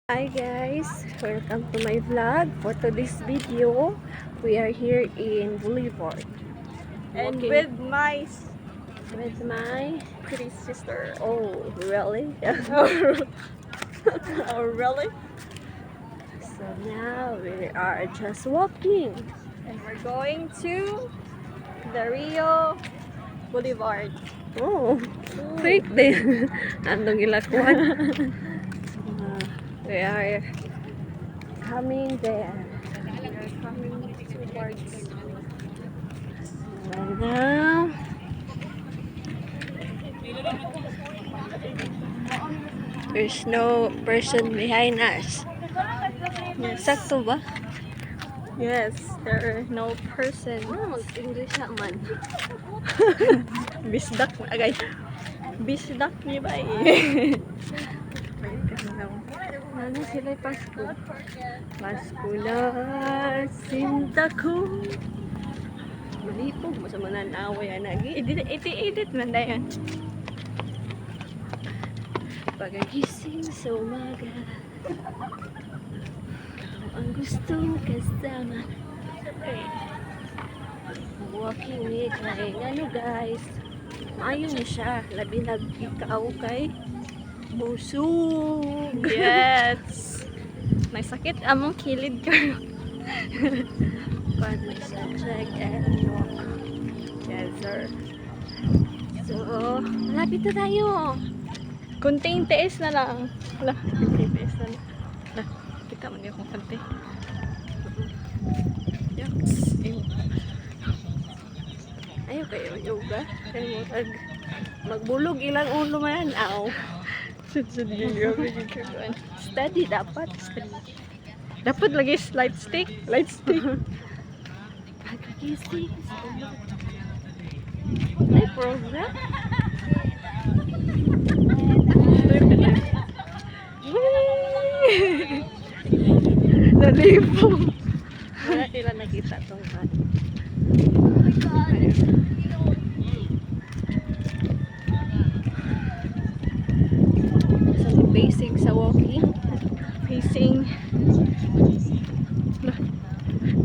Hi guys, welcome to my vlog. For today's video, we are here in Boulevard And walking with my pretty sister. oh really? Oh, oh really? So now we are just walking. And we're going to the Rio Boulevard. Oh, quick din. Andong ilakuan. We are coming there. We are coming towards. So now there's no person behind us. Sakto ba? Yes, there are no persons. Mag-English man. Bisdak na agay. Bisdak ni ba eh. Ano sila Pasko? Pasko na sinta ko. Malipog mo sa mga naway anagi. Edit man na yun. Pagagising sa umaga, ang gustong kasama. Walking ni kay ano guys. Maayo ni siya. Labi na ikaw kay busog. Yes. May sakit among kilid ko. Paano siya check and walk. Yes, sir. So, malapit na tayo. Kunting tiis na lang. Wala, kunting tiis na lang. Wala, kita mo niya kung kunti. Yucks. Ayaw kayo yoga. Kayo magbulog ilang ulo man. Aw. Sud grabe yung kaguan. Study dapat. Dapat lagi light stick. Light stick. Pagkikising. May program? Nalipong. Wala sila nakita tong kan. So, basic sa walking. Facing.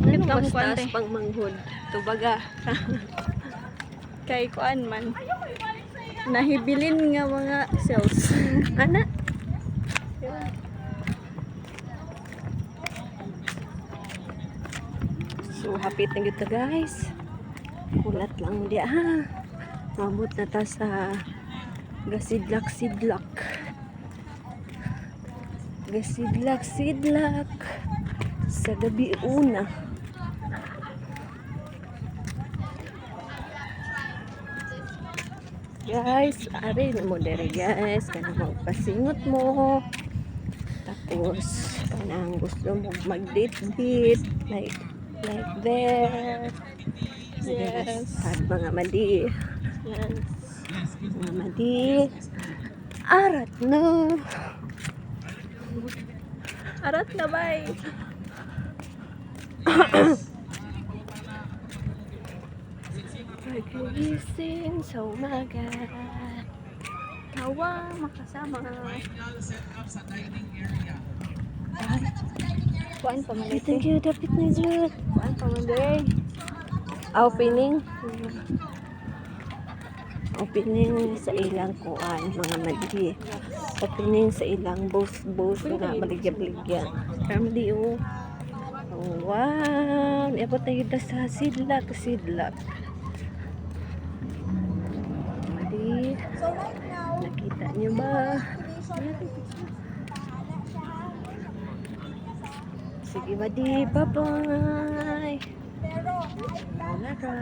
Ano Ito mas ang taas kwante. pang manghod? Tubaga. Kay kuan man. Nahibilin nga mga cells. Ana? So, hapit na kita guys. Kulat lang dia ha. Mabot na ta sa gasidlak-sidlak. Gasidlak-sidlak sa gabi una. Guys, ari na mo dere guys. Kana magpasingot mo. Tapos, kanang gusto mo mag-date-date. Like there. Yes. At mga madi. Yes. Mga madi. Arat no. Arat na bay. Pagkagising sa umaga. Hawa makasama. Kuan pa man Thank you, dapat na Jude. Kuan pa man day. Opening. Opening sa ilang kuan, mga madi. Opening sa ilang both nga baligya-baligya. Family oh. Oh, wow. Iabot na kita sa sidlak. Madi. Nakita niyo ba? Sige, madi. Bye-bye. Wala ka.